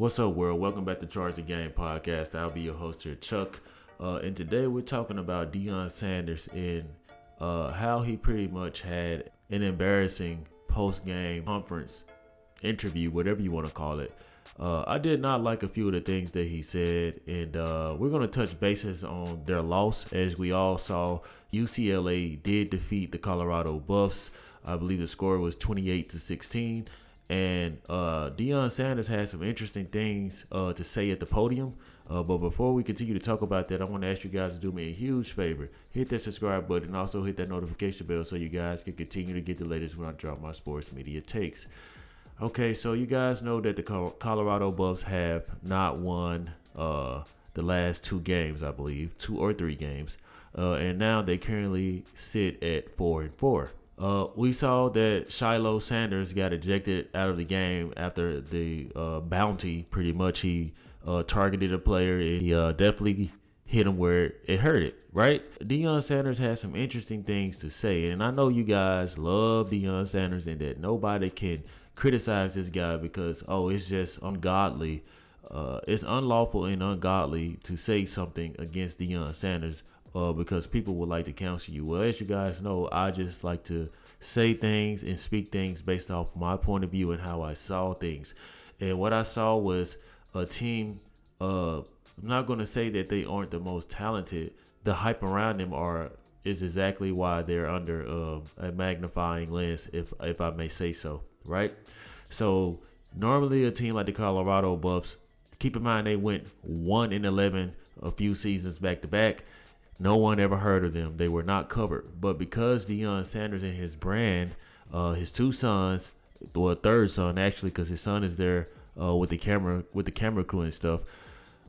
What's up, world? Welcome back to Charge the Game podcast. I'll be your host here, Chuck. And today we're talking about Deion Sanders and how he pretty much had an embarrassing post-game conference interview, whatever you want to call it. I did not like a few of the things that he said, and we're going to touch bases on their loss. As we all saw, UCLA did defeat the Colorado Buffs. I believe the score was 28-16. And Deion Sanders had some interesting things to say at the podium. But before we continue to talk about that, I want to ask you guys to do me a huge favor. Hit that subscribe button and also hit that notification bell so you guys can continue to get the latest when I drop my sports media takes. Okay, so you guys know that the Colorado Buffs have not won the last two games, I believe, 2 or 3 games. And now they currently sit at 4-4. We saw that Shiloh Sanders got ejected out of the game after the bounty. Pretty much, he targeted a player. And he definitely hit him where it hurt it, right? Deion Sanders has some interesting things to say, and I know you guys love Deion Sanders and that nobody can criticize this guy because, it's just ungodly. It's unlawful and ungodly to say something against Deion Sanders. Because people would like to counsel you. Well, as you guys know, I just like to say things and speak things based off my point of view and how I saw things. And what I saw was a team, I'm not going to say that they aren't the most talented. The hype around them is exactly why they're under a magnifying lens, if I may say so, right? So normally a team like the Colorado Buffs, keep in mind they went 1-11 a few seasons back to back. No one ever heard of them. They were not covered. But because Deion Sanders and his brand, his 2 sons, or a 3rd son actually, because his son is there with the camera crew and stuff.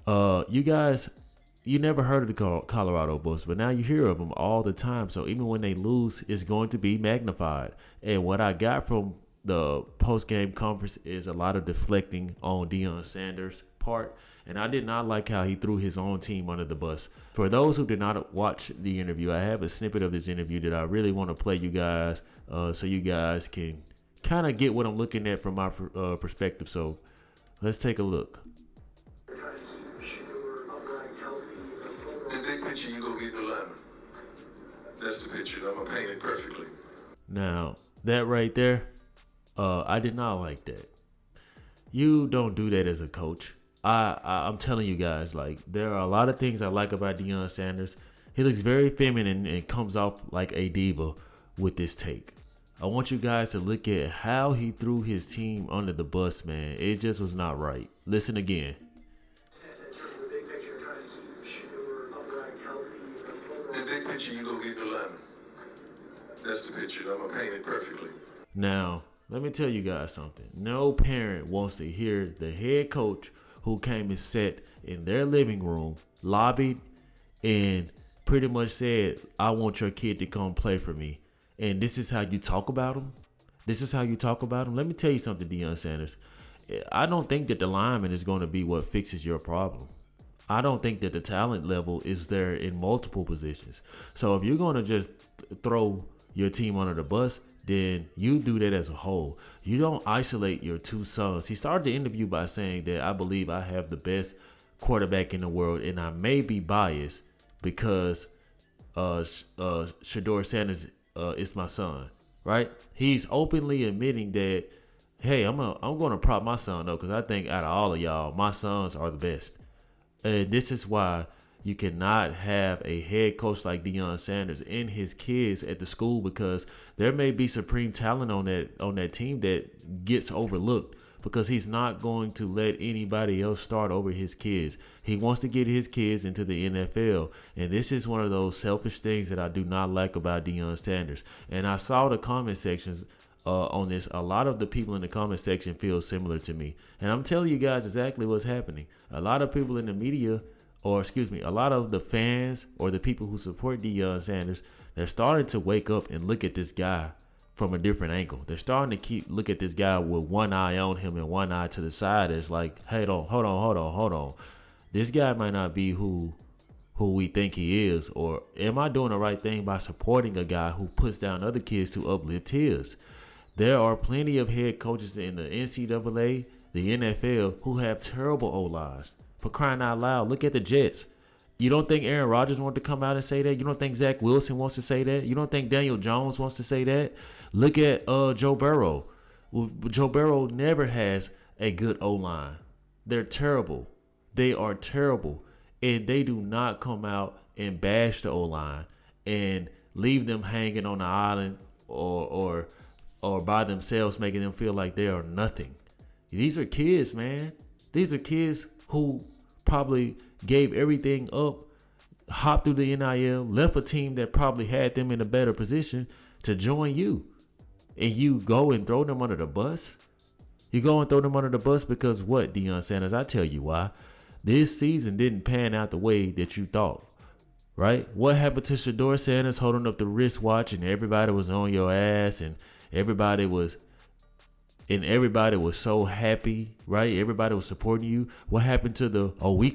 You never heard of the Colorado Buffs, but now you hear of them all the time. So even when they lose, it's going to be magnified. And what I got from the post-game conference is a lot of deflecting on Deion Sanders' part. And I did not like how he threw his own team under the bus. For those who did not watch the interview, I have a snippet of this interview that I really want to play you guys so you guys can kind of get what I'm looking at from my perspective. So let's take a look. The big picture, you go get the lineman. That's the picture. I'm going to paint it perfectly. Now, that right there, I did not like that. You don't do that as a coach. I'm telling you guys, like, there are a lot of things I like about Deion Sanders. He looks very feminine and comes off like a diva with this take. I want you guys to look at how he threw his team under the bus, man. It just was not right. Listen again. The big picture, you go get the lineman. That's the picture. I'm going to paint it perfectly. Now, let me tell you guys something. No parent wants to hear the head coach who came and sat in their living room, lobbied, and pretty much said, I want your kid to come play for me. And this is how you talk about him? This is how you talk about him? Let me tell you something, Deion Sanders. I don't think that the lineman is going to be what fixes your problem. I don't think that the talent level is there in multiple positions. So if you're going to just throw your team under the bus, then you do that as a whole. You don't isolate your 2 sons. He started the interview by saying that I believe I have the best quarterback in the world, and I may be biased because Shedeur Sanders is my son, right? He's openly admitting that, hey, I'm going to prop my son up because I think out of all of y'all, my sons are the best. And this is why you cannot have a head coach like Deion Sanders and his kids at the school, because there may be supreme talent on that team that gets overlooked because he's not going to let anybody else start over his kids. He wants to get his kids into the NFL, and this is one of those selfish things that I do not like about Deion Sanders. And I saw the comment sections on this. A lot of the people in the comment section feel similar to me, and I'm telling you guys exactly what's happening. A lot of people in the media, a lot of the fans or the people who support Deion Sanders, they're starting to wake up and look at this guy from a different angle. They're starting to look at this guy with one eye on him and one eye to the side. It's like, hey, hold on. This guy might not be who we think he is. Or am I doing the right thing by supporting a guy who puts down other kids to uplift his? There are plenty of head coaches in the NCAA the NFL who have terrible O-lines. For crying out loud, look at the Jets. You don't think Aaron Rodgers wanted to come out and say that? You don't think Zach Wilson wants to say that? You don't think Daniel Jones wants to say that? Look at Joe Burrow. Well, Joe Burrow never has a good O-line. They're terrible. They are terrible. And they do not come out and bash the O-line and leave them hanging on the island or by themselves, making them feel like they are nothing. These are kids, man. These are kids who probably gave everything up, hopped through the NIL, left a team that probably had them in a better position to join you. And you go and throw them under the bus? You go and throw them under the bus because what, Deion Sanders? I tell you why. This season didn't pan out the way that you thought, right? What happened to Shedeur Sanders holding up the wristwatch and everybody was on your ass and everybody was so happy, right? Everybody was supporting you. What happened to we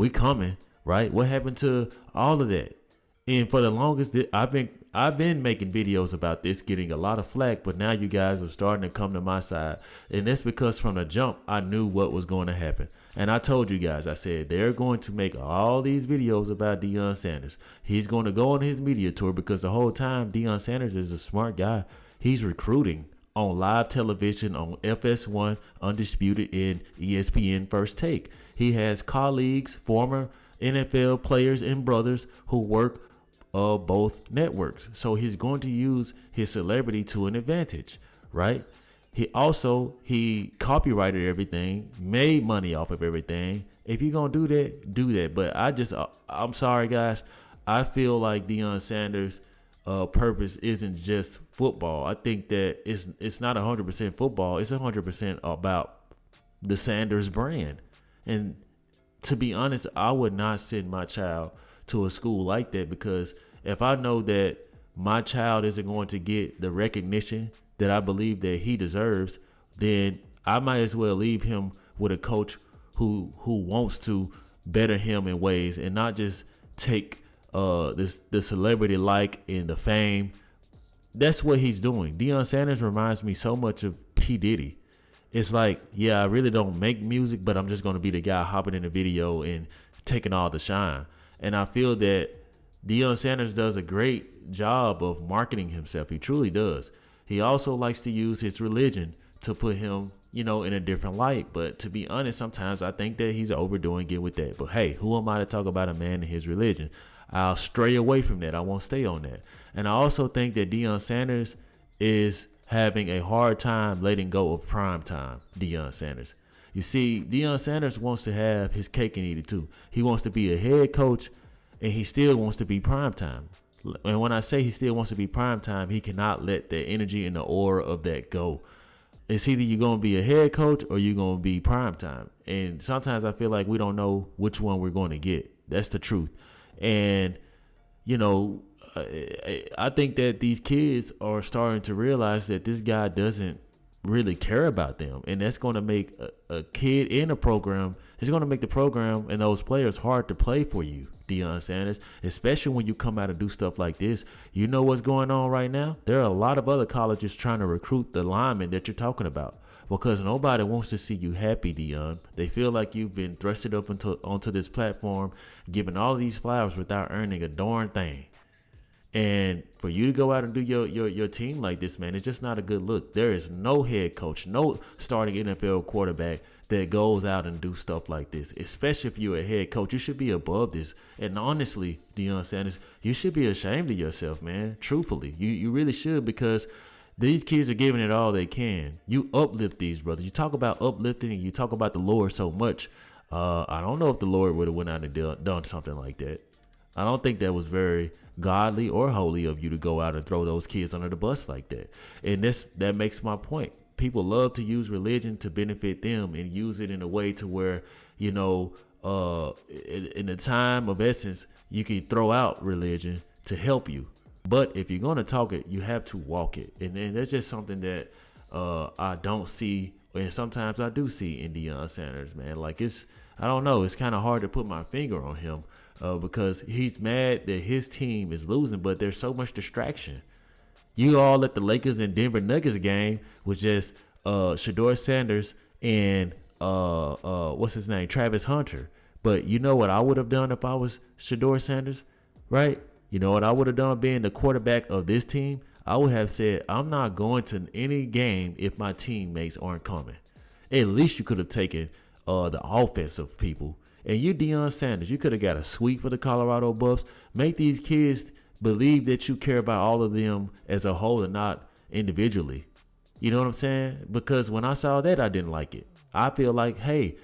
coming, right? What happened to all of that? And for the longest, I've been making videos about this, getting a lot of flack, but now you guys are starting to come to my side. And that's because from the jump, I knew what was going to happen. And I told you guys, I said, they're going to make all these videos about Deion Sanders. He's going to go on his media tour because the whole time Deion Sanders is a smart guy. He's recruiting on live television on FS1, Undisputed, and ESPN First Take. He has colleagues, former NFL players and brothers who work both networks. So he's going to use his celebrity to an advantage, right? He copyrighted everything, made money off of everything. If you're going to do that, do that. But I'm sorry, guys. I feel like Deion Sanders' purpose isn't just football. I think that it's not 100% football. It's 100% about the Sanders brand. And to be honest, I would not send my child to a school like that because if I know that my child isn't going to get the recognition that I believe that he deserves, then I might as well leave him with a coach who wants to better him in ways and not just take the celebrity like and the fame. That's what he's doing. Deion Sanders reminds me so much of P. Diddy. It's like, yeah, I really don't make music, but I'm just going to be the guy hopping in the video and taking all the shine. And I feel that Deion Sanders does a great job of marketing himself. He truly does. He also likes to use his religion to put him, in a different light. But to be honest, sometimes I think that he's overdoing it with that. But hey, who am I to talk about a man and his religion? I'll stray away from that. I won't stay on that. And I also think that Deion Sanders is having a hard time letting go of prime time. Deion Sanders. You see, Deion Sanders wants to have his cake and eat it too. He wants to be a head coach, and he still wants to be prime time. And when I say he still wants to be prime time, he cannot let the energy and the aura of that go. It's either you're going to be a head coach or you're going to be prime time. And sometimes I feel like we don't know which one we're going to get. That's the truth. And, I think that these kids are starting to realize that this guy doesn't really care about them. And that's going to make a kid in a program, it's going to make the program and those players hard to play for you, Deion Sanders, especially when you come out and do stuff like this. You know what's going on right now? There are a lot of other colleges trying to recruit the linemen that you're talking about because nobody wants to see you happy, Deion. They feel like you've been thrusted up onto this platform, giving all of these flowers without earning a darn thing. And for you to go out and do your team like this, man, it's just not a good look. There is no head coach, no starting NFL quarterback that goes out and do stuff like this, especially if you're a head coach. You should be above this. And honestly, Deion Sanders, you should be ashamed of yourself, man. Truthfully, you really should, because these kids are giving it all they can. You uplift these brothers. You talk about uplifting and you talk about the Lord so much. I don't know if the Lord would have went out and done something like that. I don't think that was very godly or holy of you to go out and throw those kids under the bus like that. And that makes my point. People love to use religion to benefit them and use it in a way to where, in the time of essence, you can throw out religion to help you. But if you're going to talk it, you have to walk it. And that's just something that I don't see, and sometimes I do see in Deion Sanders, man. Like, I don't know. It's kind of hard to put my finger on him because he's mad that his team is losing, but there's so much distraction. You all at the Lakers and Denver Nuggets game was just Shedeur Sanders and what's his name, Travis Hunter. But you know what I would have done if I was Shedeur Sanders, right? You know what I would have done being the quarterback of this team? I would have said, I'm not going to any game if my teammates aren't coming. At least you could have taken the offensive people. And you, Deion Sanders, you could have got a sweep for the Colorado Buffs. Make these kids believe that you care about all of them as a whole and not individually. You know what I'm saying? Because when I saw that, I didn't like it. I feel like, hey,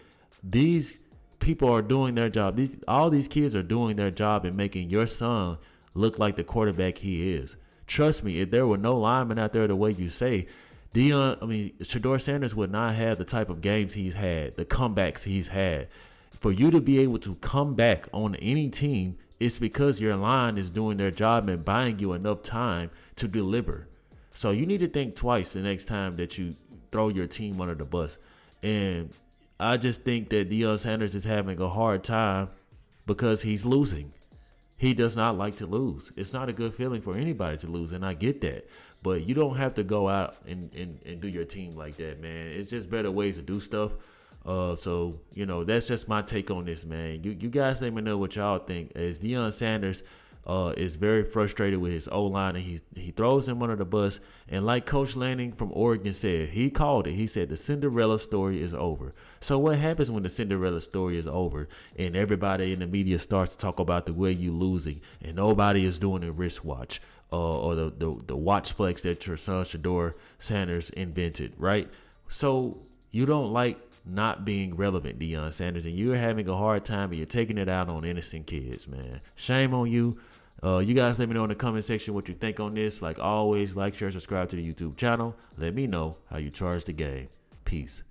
these people are doing their job. All these kids are doing their job and making your son look like the quarterback he is. Trust me, if there were no linemen out there the way you say, Shedeur Sanders would not have the type of games he's had, the comebacks he's had. For you to be able to come back on any team, it's because your line is doing their job and buying you enough time to deliver. So you need to think twice the next time that you throw your team under the bus. And I just think that Deion Sanders is having a hard time because he's losing. He does not like to lose. It's not a good feeling for anybody to lose, and I get that. But you don't have to go out and do your team like that, man. It's just better ways to do stuff. So, that's just my take on this, man. You guys let me know what y'all think. As Deion Sanders is very frustrated with his O-line, and he throws him under the bus. And like Coach Lanning from Oregon said, he called it. He said the Cinderella story is over. So what happens when the Cinderella story is over and everybody in the media starts to talk about the way you losing and nobody is doing a wristwatch or the watch flex that your son Shedeur Sanders invented, right? So you don't like not being relevant, Deion Sanders, and you're having a hard time and you're taking it out on innocent kids, man. Shame on you. You guys let me know in the comment section what you think on this. Like always, like, share, subscribe to the YouTube channel. Let me know how you charge the game. Peace.